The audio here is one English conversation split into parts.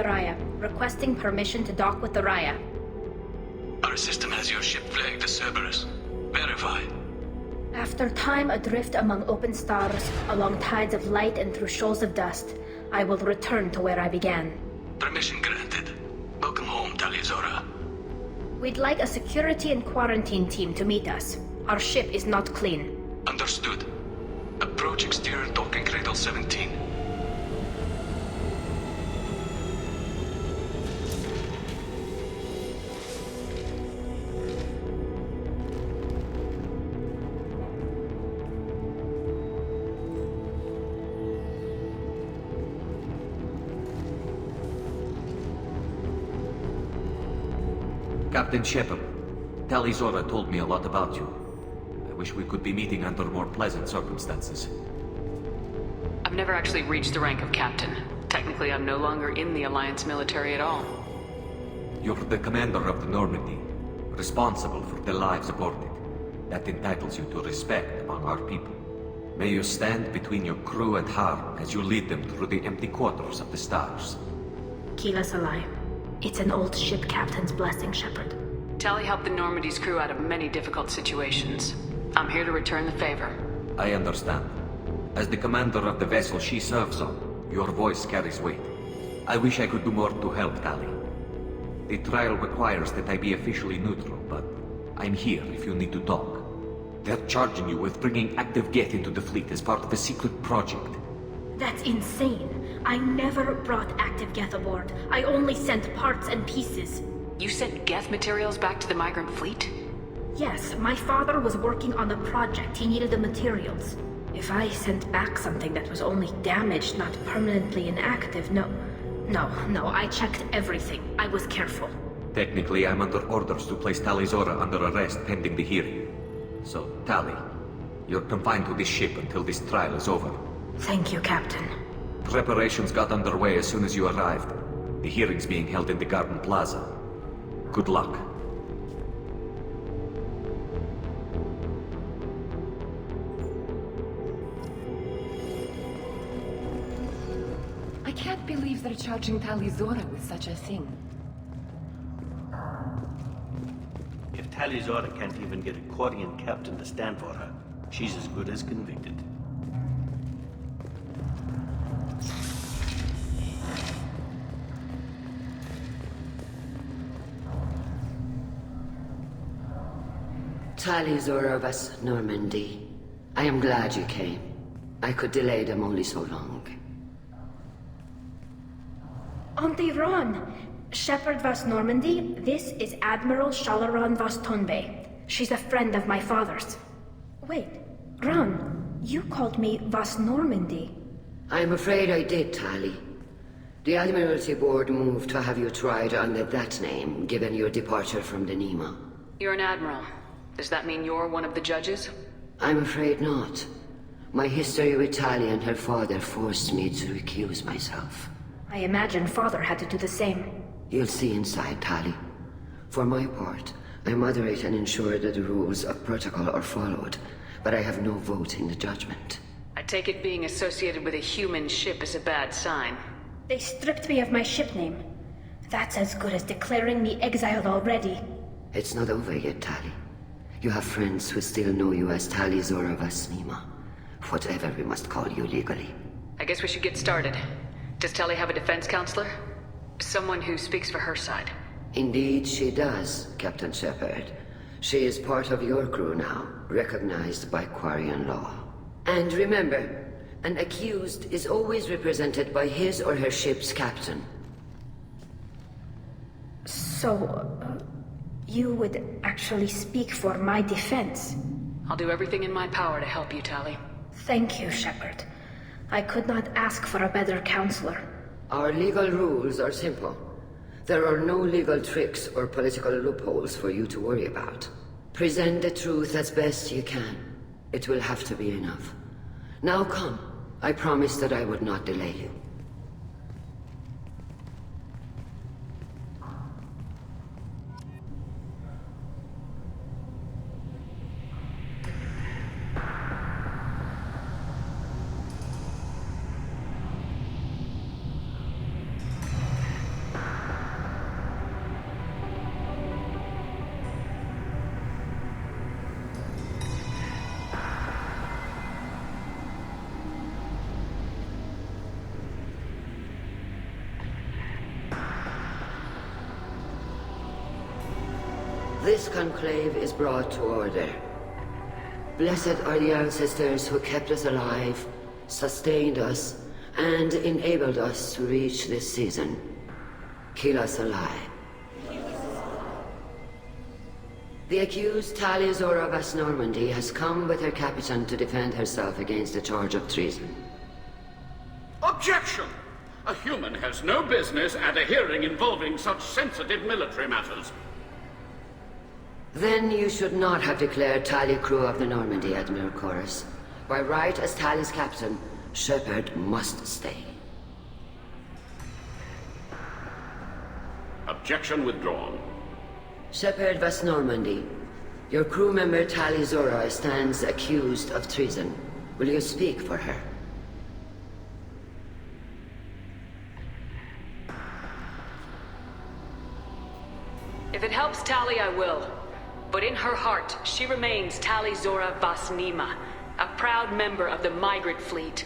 Raya, requesting permission to dock with the Raya. Our system has your ship flagged as Cerberus. Verify. After time adrift among open stars, along tides of light and through shoals of dust, I will return to where I began. Permission granted. Welcome home, Tali. We'd like a security and quarantine team to meet us. Our ship is not clean. Understood. Approach exterior docking cradle 17. Captain Shepard, Tali told me a lot about you. I wish we could be meeting under more pleasant circumstances. I've never actually reached the rank of captain. Technically, I'm no longer in the Alliance military at all. You're the commander of the Normandy, responsible for the lives aborted. That entitles you to respect among our people. May you stand between your crew and harm as you lead them through the empty quarters of the stars. Keep us alive. It's an old ship captain's blessing, Shepard. Tali helped the Normandy's crew out of many difficult situations. I'm here to return the favor. I understand. As the commander of the vessel she serves on, your voice carries weight. I wish I could do more to help Tali. The trial requires that I be officially neutral, but I'm here if you need to talk. They're charging you with bringing active Geth into the fleet as part of a secret project. That's insane. I never brought active Geth aboard. I only sent parts and pieces. You sent Geth materials back to the migrant fleet? Yes, my father was working on a project. He needed the materials. If I sent back something that was only damaged, not permanently inactive, no, I checked everything. I was careful. Technically, I'm under orders to place Tali under arrest pending the hearing. So, Tali, you're confined to this ship until this trial is over. Thank you, Captain. Preparations got underway as soon as you arrived. The hearing's being held in the Garden Plaza. Good luck. I can't believe they're charging Tali with such a thing. If Tali can't even get a Quarian captain to stand for her, she's as good as convicted. Tali of us, Normandy. I am glad you came. I could delay them only so long. Auntie Ron! Shepard Vas Normandy, this is Admiral Shalaran Vas Tonbe. She's a friend of my father's. Wait, Ron, you called me Vas Normandy. I'm afraid I did, Tali. The Admiralty Board moved to have you tried under that name, given your departure from the Nema. You're an admiral. Does that mean you're one of the judges? I'm afraid not. My history with Tali and her father forced me to recuse myself. I imagine father had to do the same. You'll see inside, Tali. For my part, I moderate and ensure that the rules of protocol are followed, but I have no vote in the judgment. I take it being associated with a human ship is a bad sign. They stripped me of my ship name. That's as good as declaring me exiled already. It's not over yet, Tali. You have friends who still know you as Tali Vas Nema. Whatever we must call you legally. I guess we should get started. Does Tali have a defense counselor? Someone who speaks for her side. Indeed she does, Captain Shepard. She is part of your crew now, recognized by Quarian law. And remember, an accused is always represented by his or her ship's captain. So, you would actually speak for my defense? I'll do everything in my power to help you, Tali. Thank you, Shepard. I could not ask for a better counselor. Our legal rules are simple. There are no legal tricks or political loopholes for you to worry about. Present the truth as best you can. It will have to be enough. Now come. I promised that I would not delay you. This conclave is brought to order. Blessed are the ancestors who kept us alive, sustained us, and enabled us to reach this season. Keep us alive. The accused Tali Zora Vas Normandy has come with her captain to defend herself against a charge of treason. Objection! A human has no business at a hearing involving such sensitive military matters. Then you should not have declared Tali crew of the Normandy, Admiral Chorus. By right as Tali's captain, Shepard must stay. Objection withdrawn. Shepard Vas Normandy, your crew member Tali Zora stands accused of treason. Will you speak for her? If it helps Tali, I will. But in her heart, she remains Tali Zora Vas Nima, a proud member of the migrant fleet.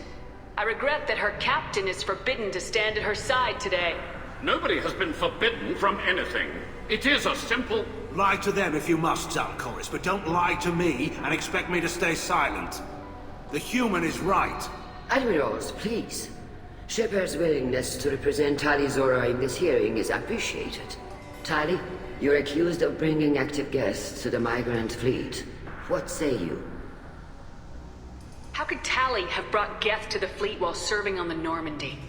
I regret that her captain is forbidden to stand at her side today. Nobody has been forbidden from anything. It is a simple... Lie to them if you must, Chorus, but don't lie to me and expect me to stay silent. The human is right. Admirals, please. Shepard's willingness to represent Tali Zora in this hearing is appreciated. Tali, you're accused of bringing active guests to the migrant fleet. What say you? How could Tali have brought Geth to the fleet while serving on the Normandy?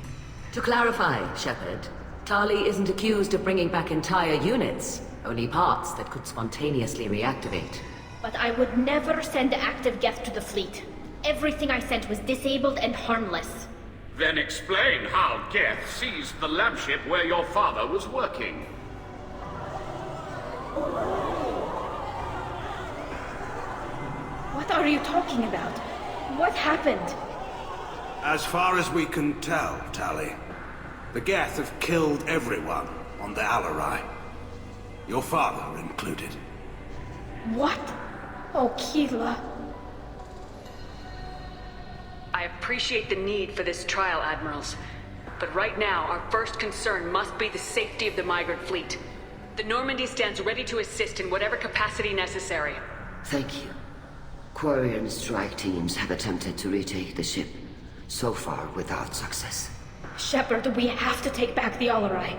To clarify, Shepard, Tali isn't accused of bringing back entire units, only parts that could spontaneously reactivate. But I would never send active Geth to the fleet. Everything I sent was disabled and harmless. Then explain how Geth seized the lab ship where your father was working. What are you talking about? What happened? As far as we can tell, Tali, the Geth have killed everyone on the Alarai. Your father included. What? Oh, Keela. I appreciate the need for this trial, Admirals. But right now, our first concern must be the safety of the migrant fleet. The Normandy stands ready to assist in whatever capacity necessary. Thank you. Quarian strike teams have attempted to retake the ship, so far without success. Shepard, we have to take back the Alarai.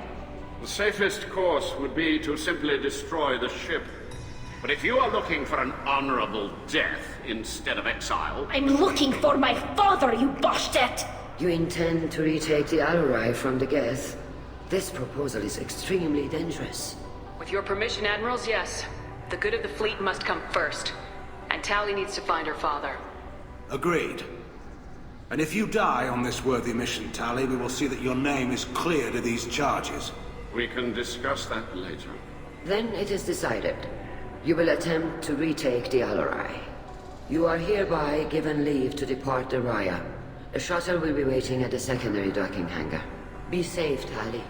The safest course would be to simply destroy the ship. But if you are looking for an honorable death instead of exile... I'm looking for my father, you bastet! You intend to retake the Alarai from the Geth? This proposal is extremely dangerous. With your permission, Admirals, yes. The good of the fleet must come first. And Tali needs to find her father. Agreed. And if you die on this worthy mission, Tali, we will see that your name is cleared of these charges. We can discuss that later. Then it is decided. You will attempt to retake the Alarai. You are hereby given leave to depart the Raya. A shuttle will be waiting at the secondary docking hangar. Be safe, Tali.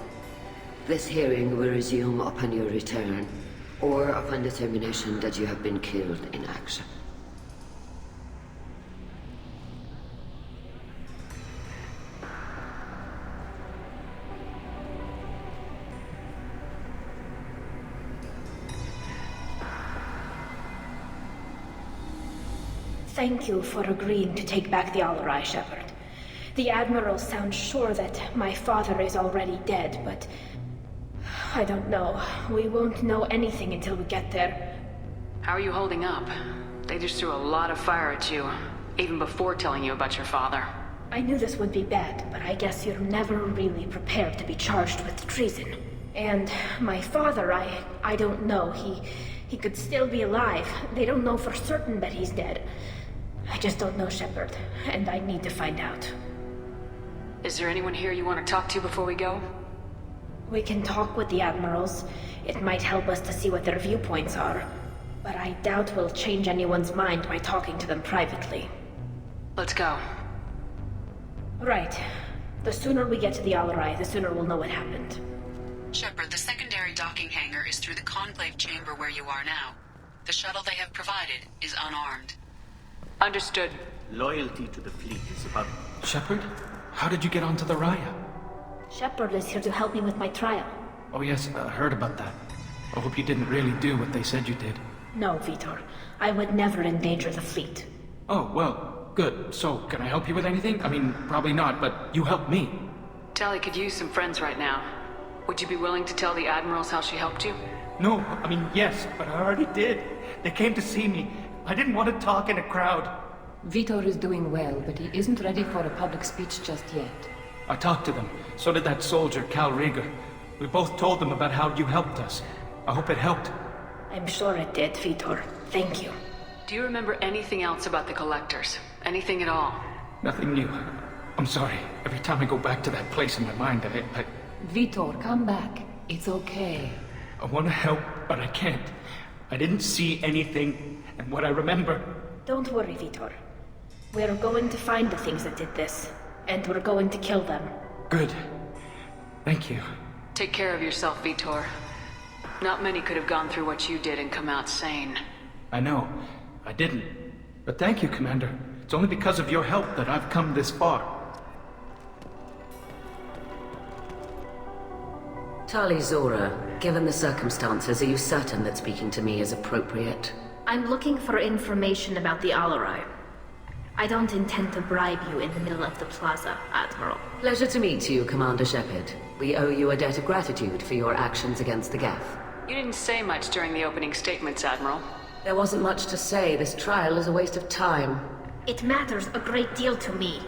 This hearing will resume upon your return, or upon determination that you have been killed in action. Thank you for agreeing to take back the Alarai, Shepard. The Admiral sounds sure that my father is already dead, but... I don't know. We won't know anything until we get there. How are you holding up? They just threw a lot of fire at you, even before telling you about your father. I knew this would be bad, but I guess you're never really prepared to be charged with treason. And my father, I don't know. He could still be alive. They don't know for certain that he's dead. I just don't know, Shepard, and I need to find out. Is there anyone here you want to talk to before we go? We can talk with the admirals. It might help us to see what their viewpoints are. But I doubt we'll change anyone's mind by talking to them privately. Let's go. Right. The sooner we get to the Alarai, the sooner we'll know what happened. Shepard, the secondary docking hangar is through the conclave chamber where you are now. The shuttle they have provided is unarmed. Understood. Loyalty to the fleet is about... Shepard? How did you get onto the Raya? Shepard is here to help me with my trial. Oh yes, I heard about that. I hope you didn't really do what they said you did. No, Vitor. I would never endanger the fleet. Oh, well, good. So, can I help you with anything? I mean, probably not, but you helped me. Tali could use some friends right now. Would you be willing to tell the admirals how she helped you? No, I mean, yes, but I already did. They came to see me. I didn't want to talk in a crowd. Vitor is doing well, but he isn't ready for a public speech just yet. I talked to them. So did that soldier, Cal Rieger. We both told them about how you helped us. I hope it helped. I'm sure it did, Vitor. Thank you. Do you remember anything else about the Collectors? Anything at all? Nothing new. I'm sorry. Every time I go back to that place in my mind, I Vitor, come back. It's okay. I want to help, but I can't. I didn't see anything, and what I remember... Don't worry, Vitor. We're going to find the things that did this, and we're going to kill them. Good. Thank you. Take care of yourself, Vitor. Not many could have gone through what you did and come out sane. I know. I didn't. But thank you, Commander. It's only because of your help that I've come this far. Tali Zora, given the circumstances, are you certain that speaking to me is appropriate? I'm looking for information about the Alarai. I don't intend to bribe you in the middle of the plaza, Admiral. Pleasure to meet you, Commander Shepard. We owe you a debt of gratitude for your actions against the Geth. You didn't say much during the opening statements, Admiral. There wasn't much to say. This trial is a waste of time. It matters a great deal to me.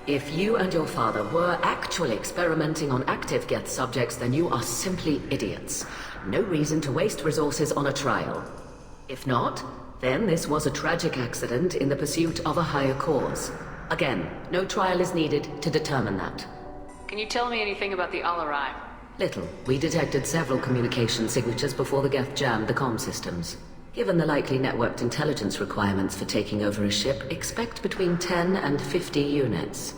If you and your father were actually experimenting on active Geth subjects, then you are simply idiots. No reason to waste resources on a trial. If not, then this was a tragic accident in the pursuit of a higher cause. Again, no trial is needed to determine that. Can you tell me anything about the Alarai? Little. We detected several communication signatures before the Geth jammed the comm systems. Given the likely networked intelligence requirements for taking over a ship, expect between 10 and 50 units.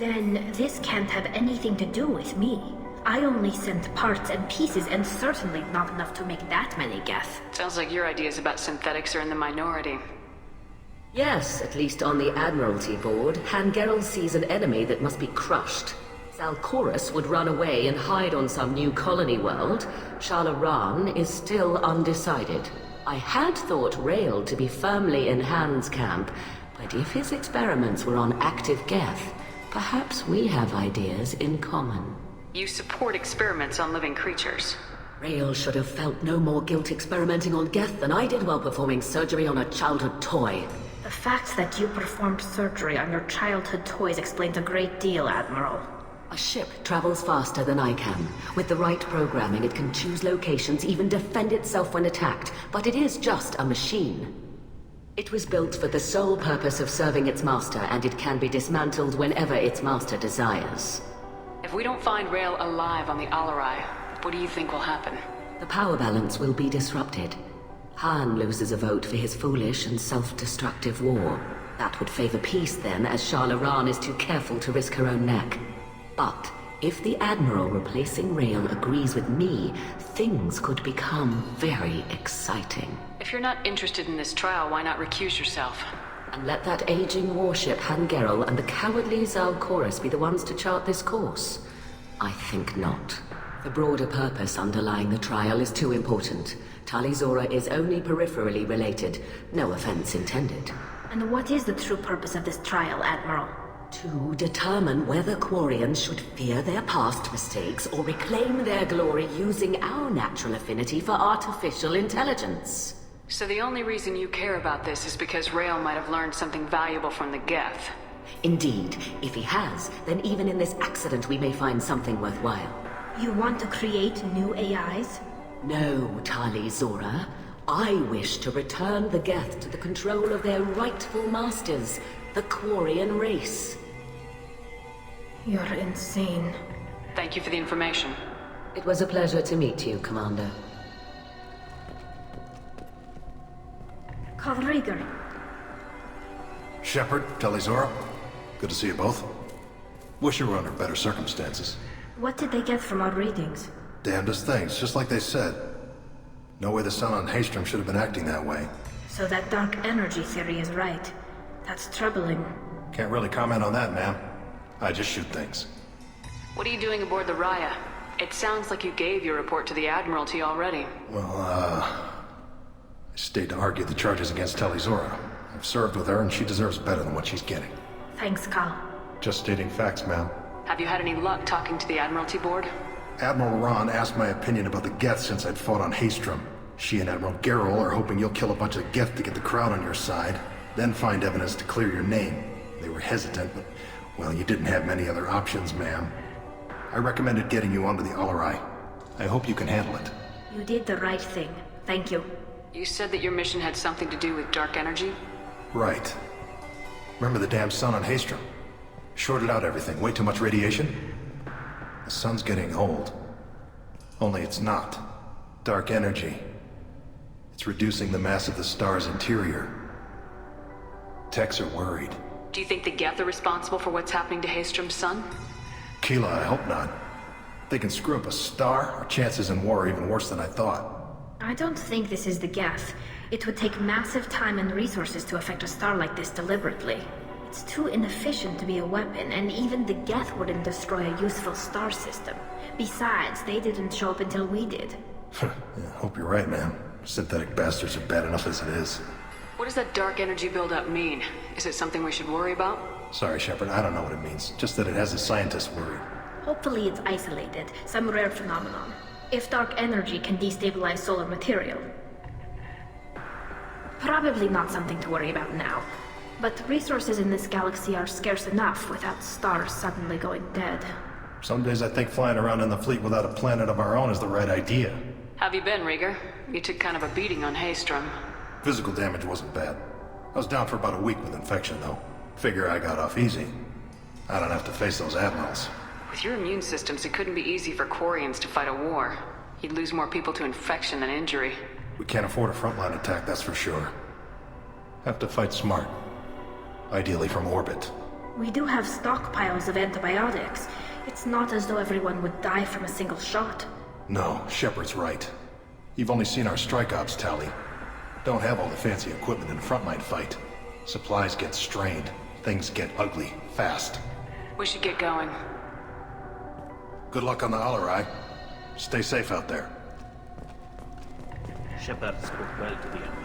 Then this can't have anything to do with me. I only sent parts and pieces, and certainly not enough to make that many Geth. Sounds like your ideas about synthetics are in the minority. Yes, at least on the Admiralty board, Hangerel sees an enemy that must be crushed. Zalcorus would run away and hide on some new colony world. Shalaran is still undecided. I had thought Rael to be firmly in Han's camp, but if his experiments were on active Geth, perhaps we have ideas in common. You support experiments on living creatures. Rael should have felt no more guilt experimenting on Geth than I did while performing surgery on a childhood toy. The fact that you performed surgery on your childhood toys explains a great deal, Admiral. A ship travels faster than I can. With the right programming, it can choose locations, even defend itself when attacked, but it is just a machine. It was built for the sole purpose of serving its master, and it can be dismantled whenever its master desires. If we don't find Rael alive on the Alarai, what do you think will happen? The power balance will be disrupted. Han loses a vote for his foolish and self-destructive war. That would favor peace then, as Shalaran is too careful to risk her own neck. But if the Admiral replacing Rael agrees with me, things could become very exciting. If you're not interested in this trial, why not recuse yourself? And let that aging warship Hangerel and the cowardly Zalcorus be the ones to chart this course? I think not. The broader purpose underlying the trial is too important. Tali Zora is only peripherally related. No offense intended. And what is the true purpose of this trial, Admiral? To determine whether Quarians should fear their past mistakes or reclaim their glory using our natural affinity for artificial intelligence. So the only reason you care about this is because Rael might have learned something valuable from the Geth. Indeed. If he has, then even in this accident we may find something worthwhile. You want to create new AIs? No, Tali Zora. I wish to return the Geth to the control of their rightful masters, the Quarian race. You're insane. Thank you for the information. It was a pleasure to meet you, Commander. Calrieger. Shepard, Tali Zora. Good to see you both. Wish you were under better circumstances. What did they get from our readings? Damnedest things, just like they said. No way the sun on Haystrom should have been acting that way. So that dark energy theory is right. That's troubling. Can't really comment on that, ma'am. I just shoot things. What are you doing aboard the Raya? It sounds like you gave your report to the Admiralty already. Well, I stayed to argue the charges against Tali Zora. I've served with her, and she deserves better than what she's getting. Thanks, Cal. Just stating facts, ma'am. Have you had any luck talking to the Admiralty Board? Admiral Ron asked my opinion about the Geth since I'd fought on Haystrom. She and Admiral Gerrel are hoping you'll kill a bunch of Geth to get the crowd on your side, then find evidence to clear your name. They were hesitant, but, well, you didn't have many other options, ma'am. I recommended getting you onto the Alarai. I hope you can handle it. You did the right thing. Thank you. You said that your mission had something to do with dark energy? Right. Remember the damn sun on Haystrom? Shorted out everything. Way too much radiation? The sun's getting old. Only it's not. Dark energy. It's reducing the mass of the star's interior. Techs are worried. Do you think the Geth are responsible for what's happening to Haystrom's sun? Keela, I hope not. If they can screw up a star, our chances in war are even worse than I thought. I don't think this is the Geth. It would take massive time and resources to affect a star like this deliberately. It's too inefficient to be a weapon, and even the Geth wouldn't destroy a useful star system. Besides, they didn't show up until we did. Yeah, hope you're right, man. Synthetic bastards are bad enough as it is. What does that dark energy buildup mean? Is it something we should worry about? Sorry, Shepard, I don't know what it means. Just that it has the scientists worried. Hopefully it's isolated, some rare phenomenon. If dark energy can destabilize solar material. Probably not something to worry about now. But resources in this galaxy are scarce enough without stars suddenly going dead. Some days I think flying around in the fleet without a planet of our own is the right idea. Have you been, Rieger? You took kind of a beating on Haystrom. Physical damage wasn't bad. I was down for about a week with infection, though. Figure I got off easy. I don't have to face those admirals. With your immune systems, it couldn't be easy for Quarians to fight a war. You'd lose more people to infection than injury. We can't afford a frontline attack, that's for sure. Have to fight smart. Ideally from orbit. We do have stockpiles of antibiotics. It's not as though everyone would die from a single shot. No, Shepard's right. You've only seen our strike ops, Tali. Don't have all the fancy equipment in a frontline fight. Supplies get strained. Things get ugly, fast. We should get going. Good luck on the Alarai. Stay safe out there. Shepard spoke well to the admirals.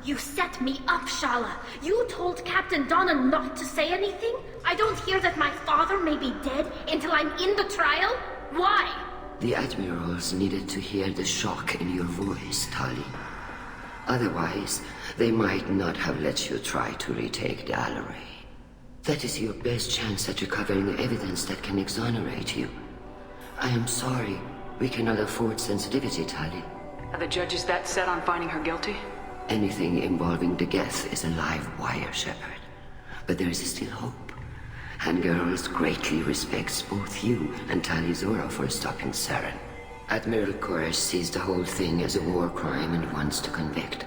You set me up, Shala. You told Captain Donna not to say anything? I don't hear that my father may be dead until I'm in the trial? Why? The admirals needed to hear the shock in your voice, Tali. Otherwise, they might not have let you try to retake the Alarai. That is your best chance at recovering evidence that can exonerate you. I am sorry. We cannot afford sensitivity, Tali. Are the judges that set on finding her guilty? Anything involving the Geth is a live wire, Shepard. But there is still hope. Hangirls greatly respects both you and Tali Zora for stopping Saren. Admiral Koresh sees the whole thing as a war crime and wants to convict.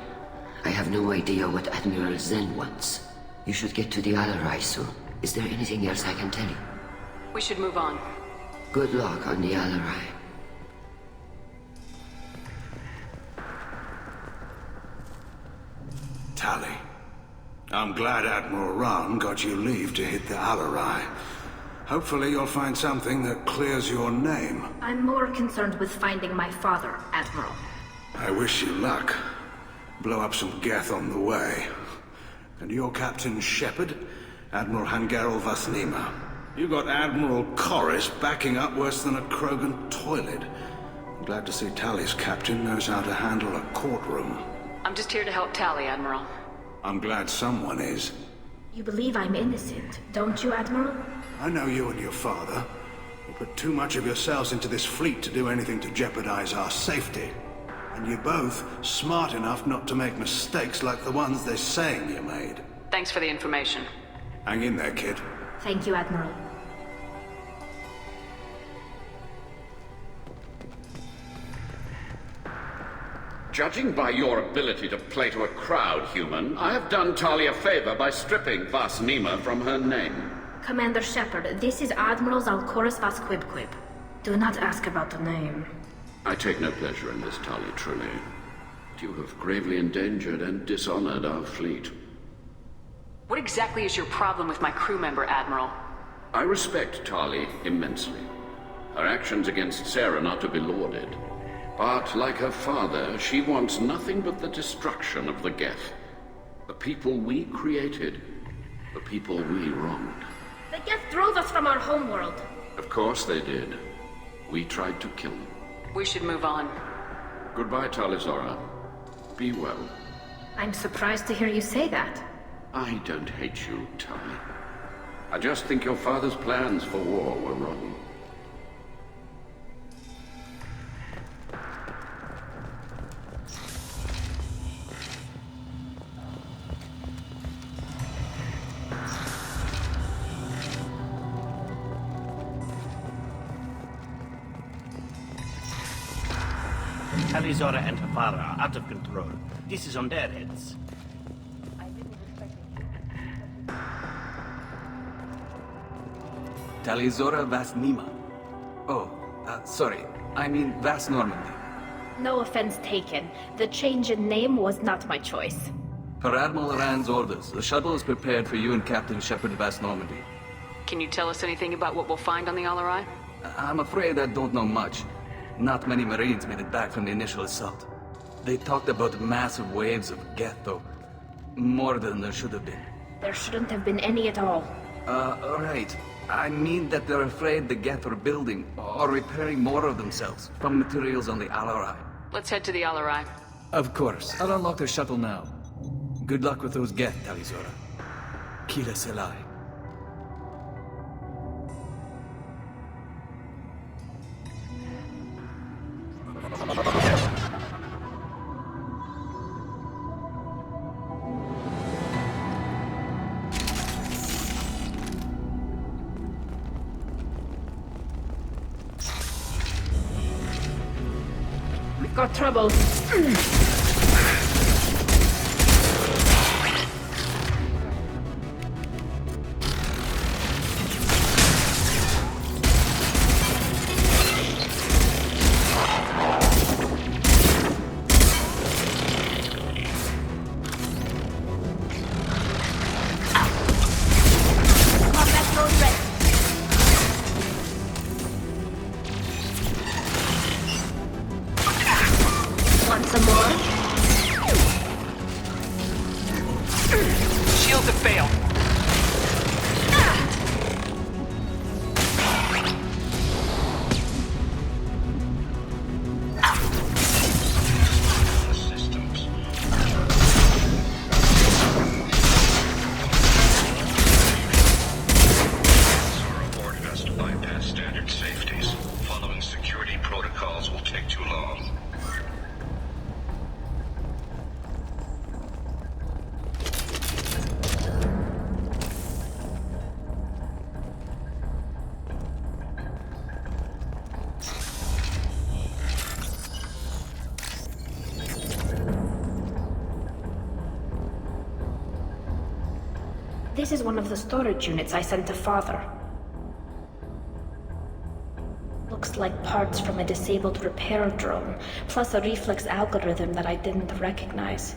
I have no idea what Admiral Zen wants. You should get to the Alarai soon. Is there anything else I can tell you? We should move on. Good luck on the Alarai. Tali, I'm glad Admiral Ron got you leave to hit the Alarai. Hopefully you'll find something that clears your name. I'm more concerned with finding my father, Admiral. I wish you luck. Blow up some Geth on the way. And your Captain Shepard, Admiral Hangarel Vasnima. You got Admiral Koresh backing up worse than a Krogan toilet. I'm glad to see Tali's captain knows how to handle a courtroom. I'm just here to help Tali, Admiral. I'm glad someone is. You believe I'm innocent, don't you, Admiral? I know you and your father. You put too much of yourselves into this fleet to do anything to jeopardize our safety. And you're both smart enough not to make mistakes like the ones they're saying you made. Thanks for the information. Hang in there, kid. Thank you, Admiral. Judging by your ability to play to a crowd, human, I have done Tali a favor by stripping Vasnima from her name. Commander Shepard, this is Admiral Zalcorus Vasquibquib. Do not ask about the name. I take no pleasure in this, Tali, truly. You have gravely endangered and dishonored our fleet. What exactly is your problem with my crew member, Admiral? I respect Tali immensely. Her actions against Sarah are not to be lauded. But, like her father, she wants nothing but the destruction of the Geth. The people we created. The people we wronged. The Geth drove us from our homeworld. Of course they did. We tried to kill them. We should move on. Goodbye, Talizora. Be well. I'm surprised to hear you say that. I don't hate you, Tali. I just think your father's plans for war were wrong. Talizora and her father are out of control. This is on their heads. Talizora Vasnima. Oh, sorry. I mean Vas Normandy. No offense taken. The change in name was not my choice. Per Admiral Rand's orders, the shuttle is prepared for you and Captain Shepard Vas Normandy. Can you tell us anything about what we'll find on the Alarai? I'm afraid I don't know much. Not many Marines made it back from the initial assault. They talked about massive waves of Geth, though. More than there should have been. There shouldn't have been any at all. Right. I mean that they're afraid the Geth are building or repairing more of themselves from materials on the Alarai. Let's head to the Alarai. Of course. I'll unlock the shuttle now. Good luck with those Geth, Talizora. Kila Selai. We've got trouble. Some more? Shields have failed. Ordered us to bypass standard safeties. Following security protocols will take too long. This is one of the storage units I sent to Father. Looks like parts from a disabled repair drone, plus a reflex algorithm that I didn't recognize.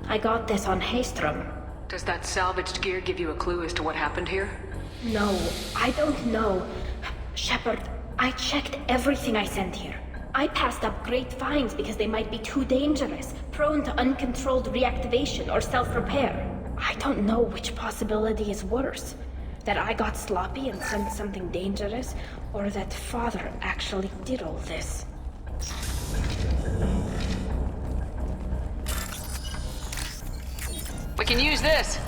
I got this on Haystrom. Does that salvaged gear give you a clue as to what happened here? No, I don't know. Shepard, I checked everything I sent here. I passed up great finds because they might be too dangerous, prone to uncontrolled reactivation or self-repair. I don't know which possibility is worse. That I got sloppy and sent something dangerous, or that Father actually did all this. We can use this.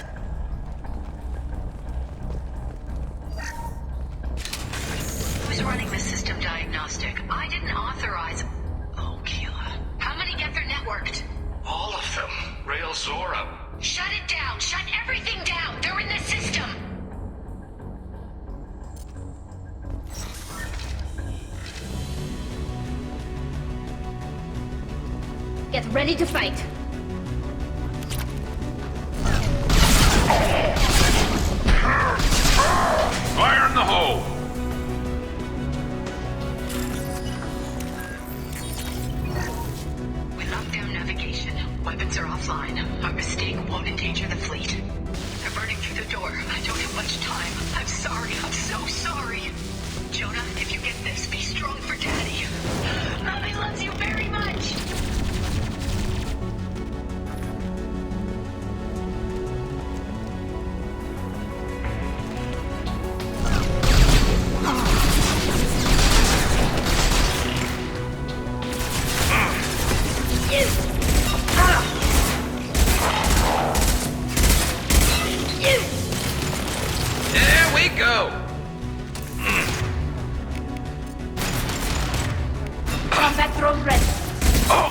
diagnostic. I didn't authorize... Oh, killer. How many Geth are networked? All of them. Rail Zora. Shut it down! Shut everything down! They're in the system! Get ready to fight. Fire in the hole! We locked down navigation. Weapons are offline. Our mistake won't endanger the fleet. They're burning through the door. I don't have much time. I'm sorry. I'm so sorry. Jonah, if you get this, be strong for Daddy. Mommy loves you very much. There we go! Combat drone ready. Oh!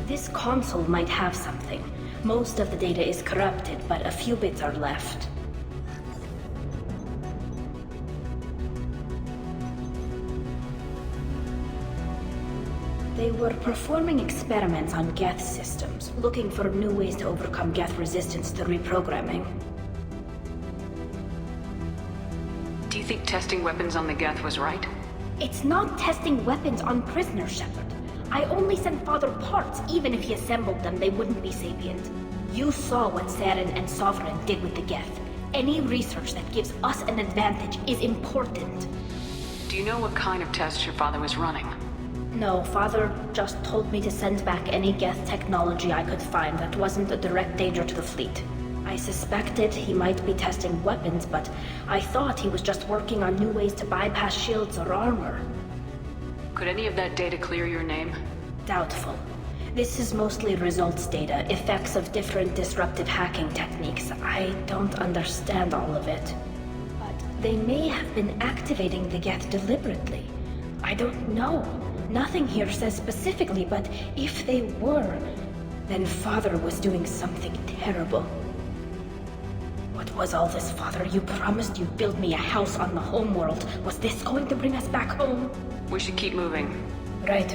This console might have something. Most of the data is corrupted, but a few bits are left. They were performing experiments on Geth systems, looking for new ways to overcome Geth resistance to reprogramming. Do you think testing weapons on the Geth was right? It's not testing weapons on prisoners, Shepard. I only sent Father parts. Even if he assembled them, they wouldn't be sapient. You saw what Saren and Sovereign did with the Geth. Any research that gives us an advantage is important. Do you know what kind of tests your father was running? No, Father just told me to send back any Geth technology I could find that wasn't a direct danger to the fleet. I suspected he might be testing weapons, but I thought he was just working on new ways to bypass shields or armor. Could any of that data clear your name? Doubtful. This is mostly results data, effects of different disruptive hacking techniques. I don't understand all of it. But they may have been activating the Geth deliberately. I don't know. Nothing here says specifically, but if they were, then Father was doing something terrible. What was all this, Father? You promised you'd build me a house on the homeworld. Was this going to bring us back home? We should keep moving. Right.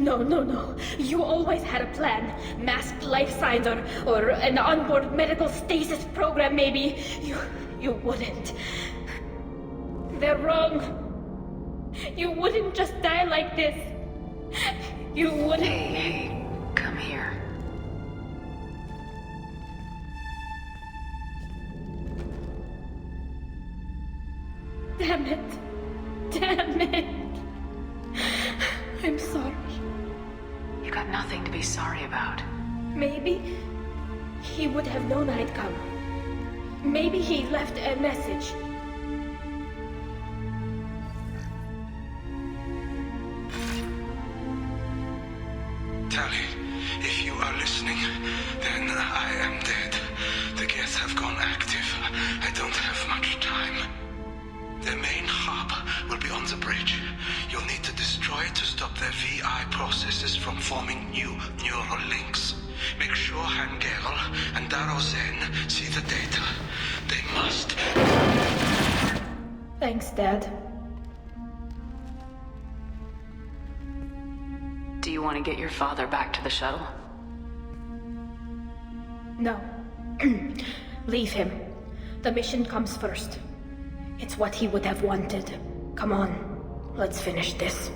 No. You always had a plan. Masked life signs or an onboard medical stasis program, maybe. You wouldn't. They're wrong. You wouldn't just die like this. You wouldn't. Hey, come here. Damn it. I'm sorry. You got nothing to be sorry about. Maybe he would have known I'd come. Maybe he left a message. Tali, if you are listening, then I am dead. The Geth have gone active. I don't have much time. The main hub will be on the bridge. You'll need to destroy it to stop their VI processes from forming new neural links. Make sure Hangerel and Darozen see the data. They must. Thanks, Dad. Do you want to get your father back to the shuttle? No. Leave him. The mission comes first. It's what he would have wanted. Come on, let's finish this.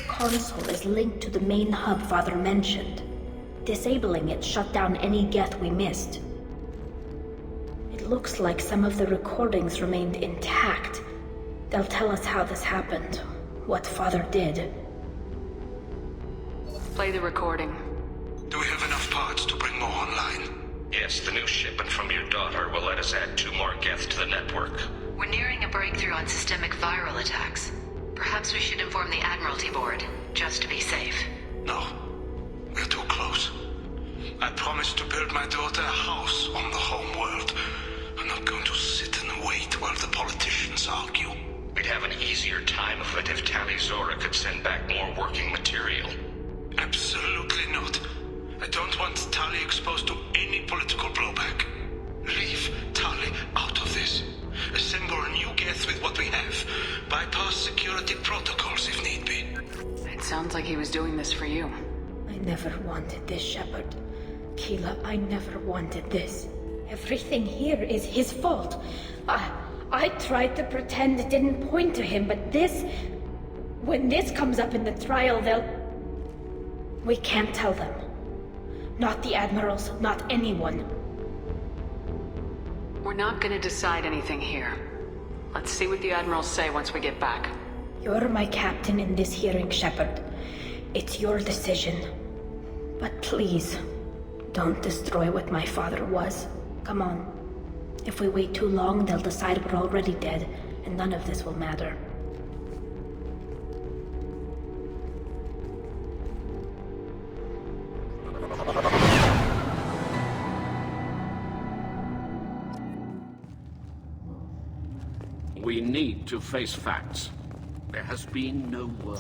Console is linked to the main hub Father mentioned. Disabling it shut down any Geth we missed. It looks like some of the recordings remained intact. They'll tell us how this happened, what Father did. Play the recording. Do we have enough parts to bring more online? Yes, the new shipment from your daughter will let us add 2 more Geth to the network. We're nearing a breakthrough on systemic viral attacks. Perhaps we should inform the Admiralty Board, just to be safe. No. We're too close. I promised to build my daughter a house on the home world. I'm not going to sit and wait while the politicians argue. We'd have an easier time of it if Tali Zora could send back more working material. Absolutely not. I don't want Tali exposed to any political blowback. Leave Tali out of this. Assemble a new Geth with what we have. Bypass security protocols if need be. It sounds like he was doing this for you. I never wanted this, Shepard. Keela, I never wanted this. Everything here is his fault. I tried to pretend it didn't point to him, but this... When this comes up in the trial, they'll... We can't tell them. Not the Admirals, not anyone. We're not gonna decide anything here. Let's see what the Admirals say once we get back. You're my captain in this hearing, Shepard. It's your decision. But please, don't destroy what my father was. Come on. If we wait too long, they'll decide we're already dead, and none of this will matter. We need to face facts. There has been no word.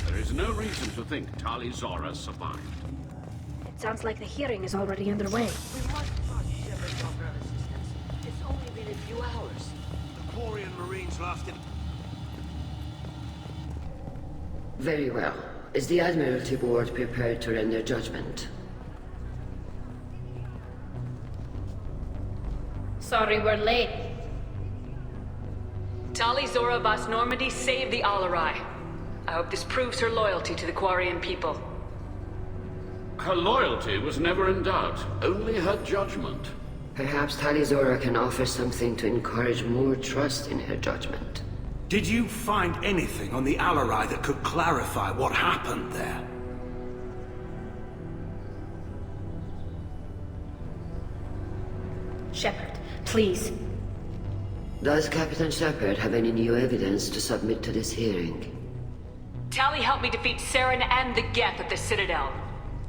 There is no reason to think Tali Zora survived. It sounds like the hearing is already underway. We must pass Shepard's umbrella system. few hours. The Quarian Marines lasted... Very well. Is the Admiralty Board prepared to render judgment? Sorry we're late. Tali Zora Vas Normandy saved the Alarai. I hope this proves her loyalty to the Quarian people. Her loyalty was never in doubt, only her judgment. Perhaps Tali Zora can offer something to encourage more trust in her judgment. Did you find anything on the Alarai that could clarify what happened there? Shepard, please. Does Captain Shepard have any new evidence to submit to this hearing? Tali helped me defeat Saren and the Geth at the Citadel.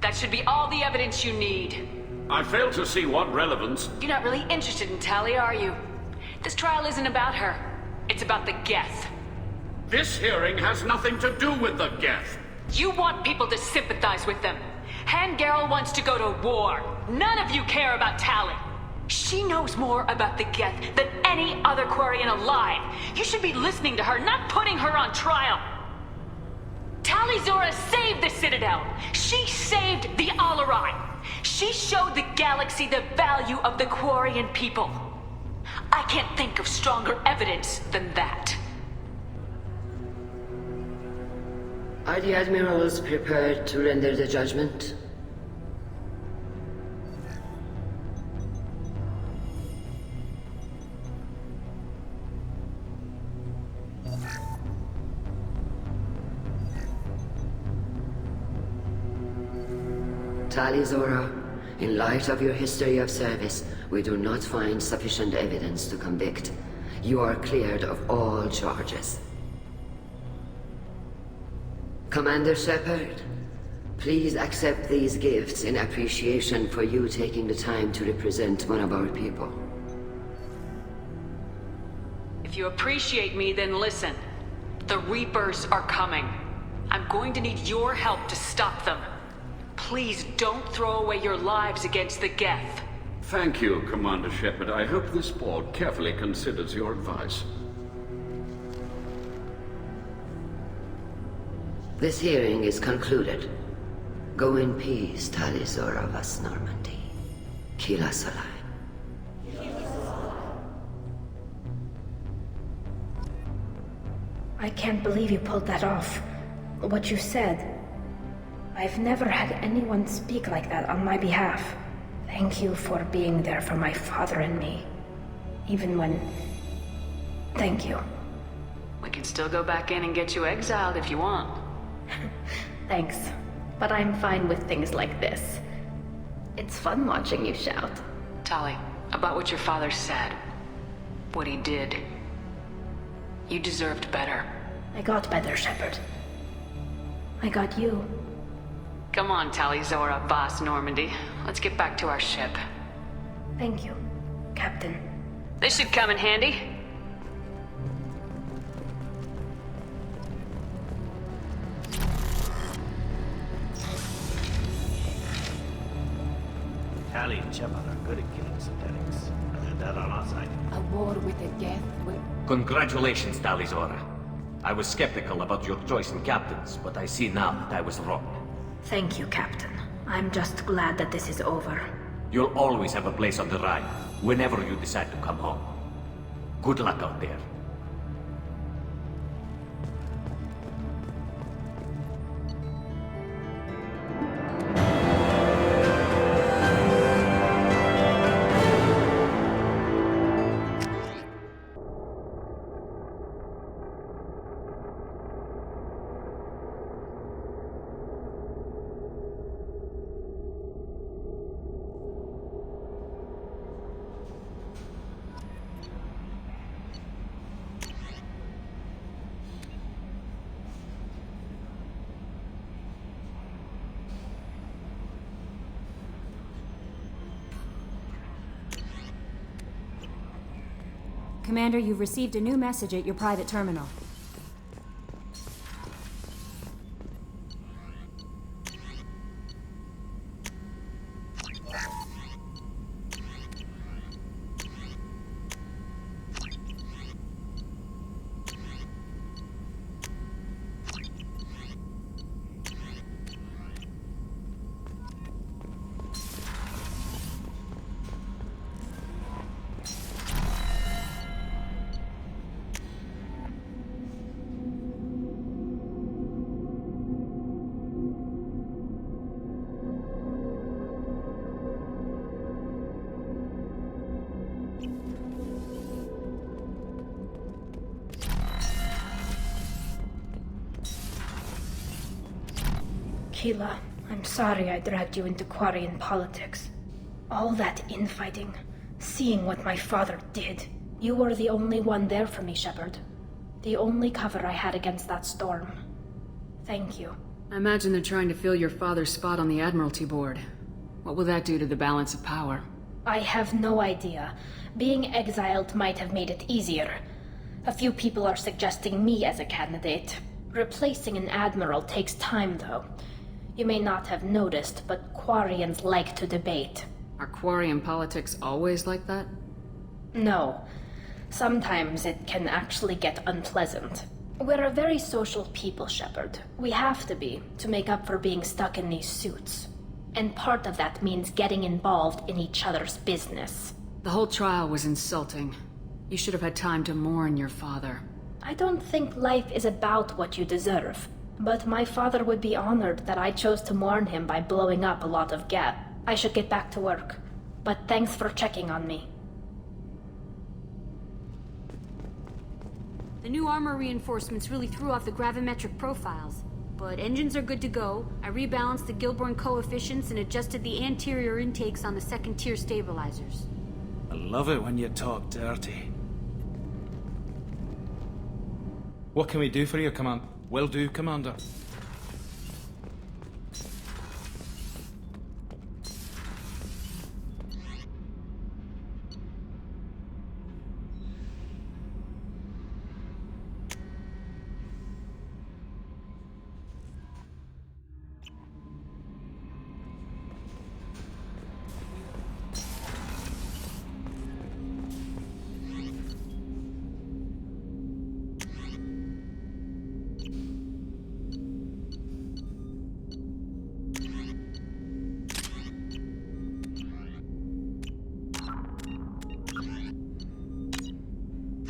That should be all the evidence you need. I fail to see what relevance... You're not really interested in Tali, are you? This trial isn't about her. It's about the Geth. This hearing has nothing to do with the Geth. You want people to sympathize with them. Hangarel wants to go to war. None of you care about Tali. She knows more about the Geth than any other Quarian alive. You should be listening to her, not putting her on trial. Tali Zora saved the Citadel. She saved the Alarai. She showed the galaxy the value of the Quarian people. I can't think of stronger evidence than that. Are the Admirals prepared to render the judgment? Tali Zora, in light of your history of service, we do not find sufficient evidence to convict. You are cleared of all charges. Commander Shepard, please accept these gifts in appreciation for you taking the time to represent one of our people. If you appreciate me, then listen. The Reapers are coming. I'm going to need your help to stop them. Please don't throw away your lives against the Geth. Thank you, Commander Shepard. I hope this board carefully considers your advice. This hearing is concluded. Go in peace, Tali Zora Vas Normandy. Kila Salai. I can't believe you pulled that off. What you said. I've never had anyone speak like that on my behalf. Thank you for being there for my father and me. Even when... Thank you. We can still go back in and get you exiled if you want. Thanks. But I'm fine with things like this. It's fun watching you shout. Tali, about what your father said. What he did. You deserved better. I got better, Shepard. I got you. Come on, Tali Zora Vas Normandy. Let's get back to our ship. Thank you, Captain. This should come in handy. Tali and Shepard are good at killing synthetics. I had that on our side. A war with the Geth will... Congratulations, Tali Zora. I was skeptical about your choice in captains, but I see now that I was wrong. Thank you, Captain. I'm just glad that this is over. You'll always have a place on the Rhine, whenever you decide to come home. Good luck out there. Commander, you've received a new message at your private terminal. Tequila, I'm sorry I dragged you into Quarian politics. All that infighting, seeing what my father did. You were the only one there for me, Shepard. The only cover I had against that storm. Thank you. I imagine they're trying to fill your father's spot on the Admiralty Board. What will that do to the balance of power? I have no idea. Being exiled might have made it easier. A few people are suggesting me as a candidate. Replacing an admiral takes time, though. You may not have noticed, but Quarians like to debate. Are Quarian politics always like that? No. Sometimes it can actually get unpleasant. We're a very social people, Shepard. We have to be, to make up for being stuck in these suits. And part of that means getting involved in each other's business. The whole trial was insulting. You should have had time to mourn your father. I don't think life is about what you deserve. But my father would be honored that I chose to mourn him by blowing up a lot of gas. I should get back to work. But thanks for checking on me. The new armor reinforcements really threw off the gravimetric profiles. But engines are good to go. I rebalanced the Gilborn coefficients and adjusted the anterior intakes on the second-tier stabilizers. I love it when you talk dirty. What can we do for you, Will do, Commander.